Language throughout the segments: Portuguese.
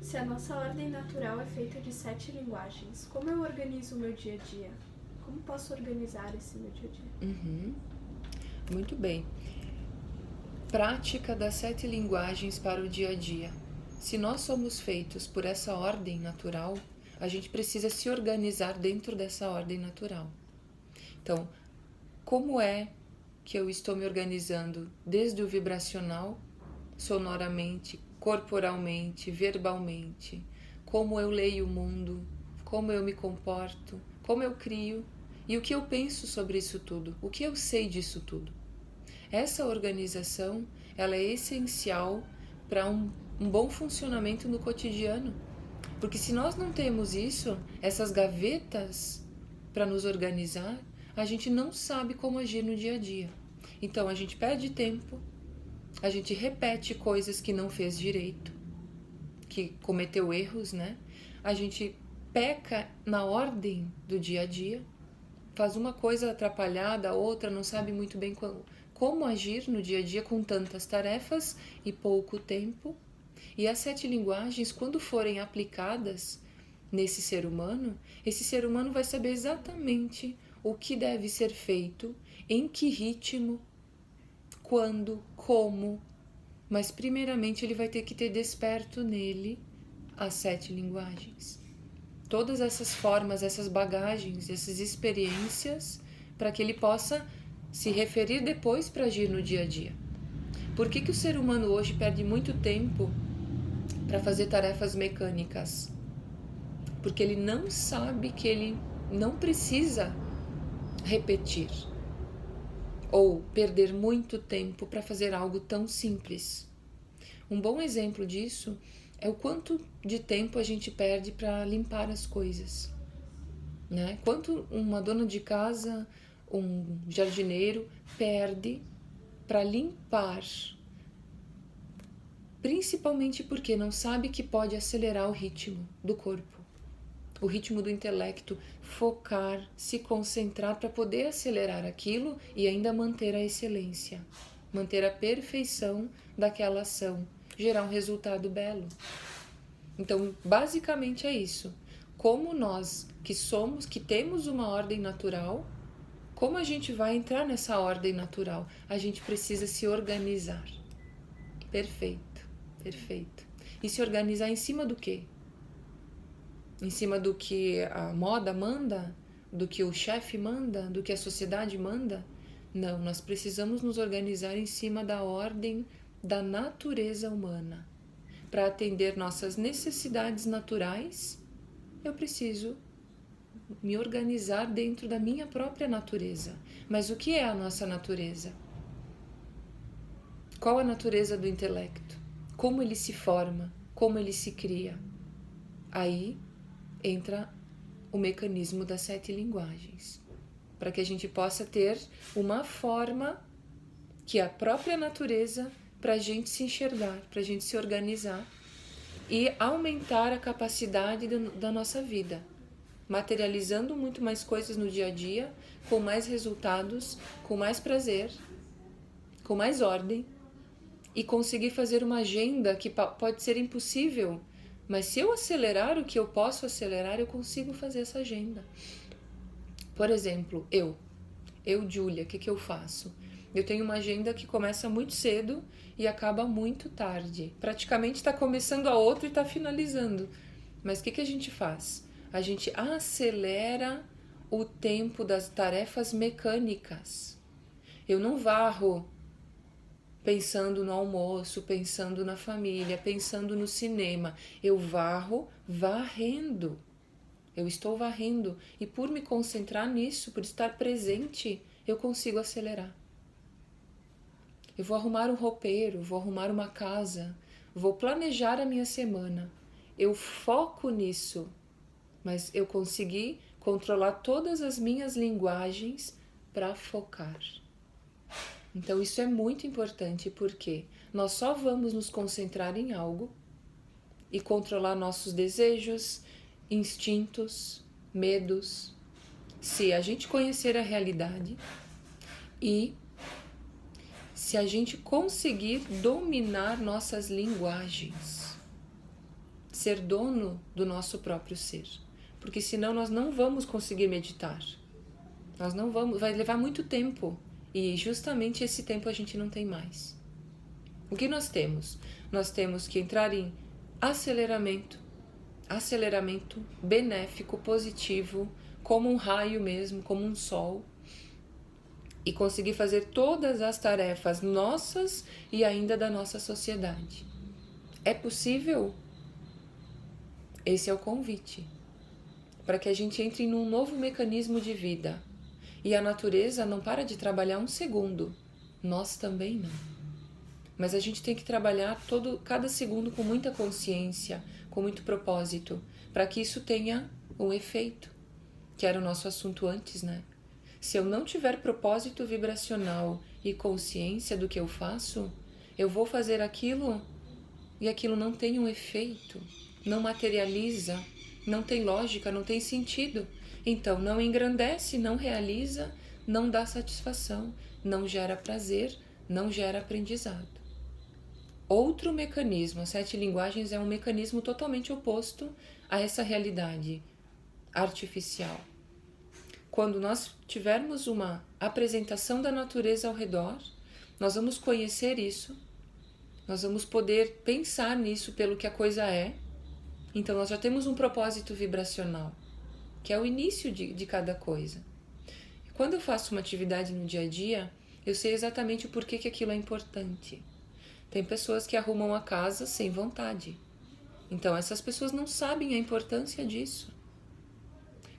Se a nossa ordem natural é feita de 7 linguagens, como eu organizo o meu dia a dia? Como posso organizar esse meu dia a dia? Muito bem. Prática das 7 linguagens para o dia a dia. Se nós somos feitos por essa ordem natural, a gente precisa se organizar dentro dessa ordem natural. Então, como é que eu estou me organizando desde o vibracional, sonoramente, corporalmente, verbalmente? Como eu leio o mundo, como eu me comporto, como eu crio e o que eu penso sobre isso tudo, o que eu sei disso tudo. Essa organização, ela é essencial para um bom funcionamento no cotidiano. Porque se nós não temos isso, essas gavetas para nos organizar, a gente não sabe como agir no dia a dia. Então a gente perde tempo, a gente repete coisas que não fez direito, que cometeu erros, né? A gente peca na ordem do dia a dia, faz uma coisa atrapalhada, a outra, não sabe muito bem como agir no dia a dia com tantas tarefas e pouco tempo. E as 7 linguagens, quando forem aplicadas nesse ser humano, esse ser humano vai saber exatamente o que deve ser feito, em que ritmo, quando, como. Mas primeiramente ele vai ter que ter desperto nele as 7 linguagens. Todas essas formas, essas bagagens, essas experiências, para que ele possa se referir depois para agir no dia a dia. Por que o ser humano hoje perde muito tempo para fazer tarefas mecânicas? Porque ele não sabe que ele não precisa repetir ou perder muito tempo para fazer algo tão simples. Um bom exemplo disso é o quanto de tempo a gente perde para limpar as coisas, né? Quanto uma dona de casa, um jardineiro perde para limpar, principalmente porque não sabe que pode acelerar o ritmo do corpo, o ritmo do intelecto, focar, se concentrar para poder acelerar aquilo e ainda manter a excelência, manter a perfeição daquela ação, gerar um resultado belo. Então, basicamente é isso. Como nós que somos, que temos uma ordem natural, como a gente vai entrar nessa ordem natural? A gente precisa se organizar. Perfeito, perfeito. E se organizar em cima do quê? Em cima do que a moda manda? Do que o chefe manda? Do que a sociedade manda? Não, nós precisamos nos organizar em cima da ordem da natureza humana. Para atender nossas necessidades naturais, eu preciso me organizar dentro da minha própria natureza. Mas o que é a nossa natureza? Qual a natureza do intelecto? Como ele se forma? Como ele se cria? Aí entra o mecanismo das 7 linguagens, para que a gente possa ter uma forma que é a própria natureza para a gente se enxergar, para a gente se organizar e aumentar a capacidade da nossa vida, materializando muito mais coisas no dia a dia, com mais resultados, com mais prazer, com mais ordem e conseguir fazer uma agenda que pode ser impossível, mas se eu acelerar o que eu posso acelerar, eu consigo fazer essa agenda. Por exemplo, Júlia, o que eu faço? Eu tenho uma agenda que começa muito cedo e acaba muito tarde. Praticamente está começando a outra e está finalizando. Mas o que a gente faz? A gente acelera o tempo das tarefas mecânicas. Eu não varro pensando no almoço, pensando na família, pensando no cinema. Eu varro varrendo. Eu estou varrendo e por me concentrar nisso, por estar presente, eu consigo acelerar. Eu vou arrumar um roupeiro, vou arrumar uma casa, vou planejar a minha semana. Eu foco nisso, mas eu consegui controlar todas as minhas linguagens para focar. Então isso é muito importante porque nós só vamos nos concentrar em algo e controlar nossos desejos, instintos, medos, se a gente conhecer a realidade e se a gente conseguir dominar nossas linguagens. ser dono do nosso próprio ser. Porque senão nós não vamos conseguir meditar. Nós não vamos, vai levar muito tempo. E justamente esse tempo a gente não tem mais. O que nós temos? Nós temos que entrar em aceleramento benéfico, positivo, como um raio mesmo, como um sol, e conseguir fazer todas as tarefas nossas e ainda da nossa sociedade. É possível? Esse é o convite, para que a gente entre num novo mecanismo de vida. E a natureza não para de trabalhar um segundo, nós também não. Mas a gente tem que trabalhar cada segundo com muita consciência, com muito propósito, para que isso tenha um efeito, que era o nosso assunto antes, né? Se eu não tiver propósito vibracional e consciência do que eu faço, eu vou fazer aquilo e aquilo não tem um efeito, não materializa, não tem lógica, não tem sentido. Então não engrandece, não realiza, não dá satisfação, não gera prazer, não gera aprendizado. Outro mecanismo, as 7 linguagens é um mecanismo totalmente oposto a essa realidade artificial. Quando nós tivermos uma apresentação da natureza ao redor, nós vamos conhecer isso, nós vamos poder pensar nisso pelo que a coisa é. Então nós já temos um propósito vibracional, que é o início de cada coisa. Quando eu faço uma atividade no dia a dia, eu sei exatamente o porquê que aquilo é importante. Tem pessoas que arrumam a casa sem vontade. Então essas pessoas não sabem a importância disso.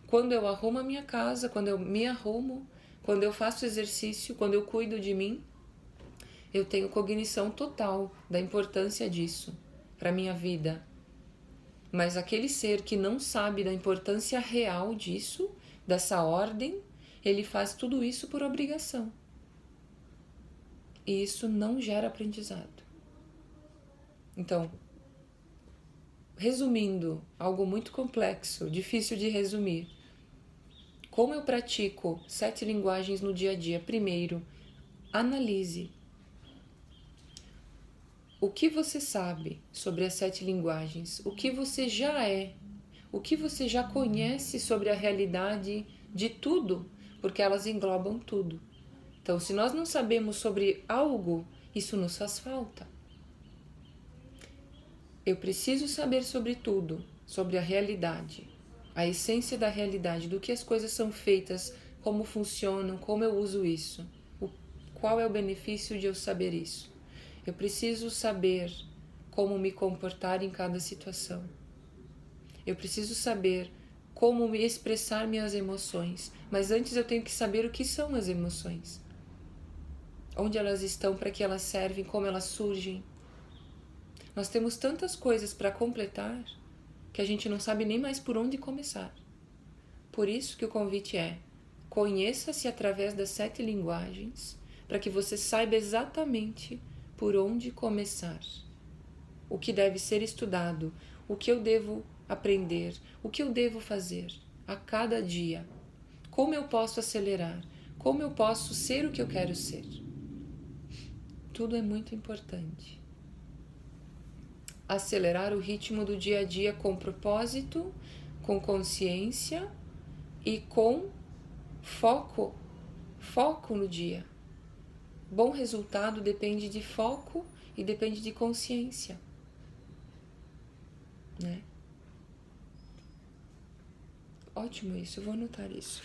Quando eu arrumo a minha casa, quando eu me arrumo, quando eu faço exercício, quando eu cuido de mim, eu tenho cognição total da importância disso para a minha vida. Mas aquele ser que não sabe da importância real disso, dessa ordem, ele faz tudo isso por obrigação. E isso não gera aprendizado. Então, resumindo, algo muito complexo, difícil de resumir. Como eu pratico 7 linguagens no dia a dia? Primeiro, analise. O que você sabe sobre as 7 linguagens? O que você já é? O que você já conhece sobre a realidade de tudo? Porque elas englobam tudo. Então, se nós não sabemos sobre algo, isso nos faz falta. Eu preciso saber sobre tudo, sobre a realidade, a essência da realidade, do que as coisas são feitas, como funcionam, como eu uso isso. Qual é o benefício de eu saber isso? Eu preciso saber como me comportar em cada situação. Eu preciso saber como me expressar minhas emoções, mas antes eu tenho que saber o que são as emoções. Onde elas estão, para que elas servem, como elas surgem. Nós temos tantas coisas para completar que a gente não sabe nem mais por onde começar. Por isso que o convite é: conheça-se através das 7 linguagens, para que você saiba exatamente por onde começar, o que deve ser estudado, o que eu devo aprender, o que eu devo fazer a cada dia, como eu posso acelerar, como eu posso ser o que eu quero ser. Tudo é muito importante. Acelerar o ritmo do dia a dia com propósito, com consciência e com foco no dia. Bom resultado depende de foco e depende de consciência, né? Ótimo isso, eu vou anotar isso.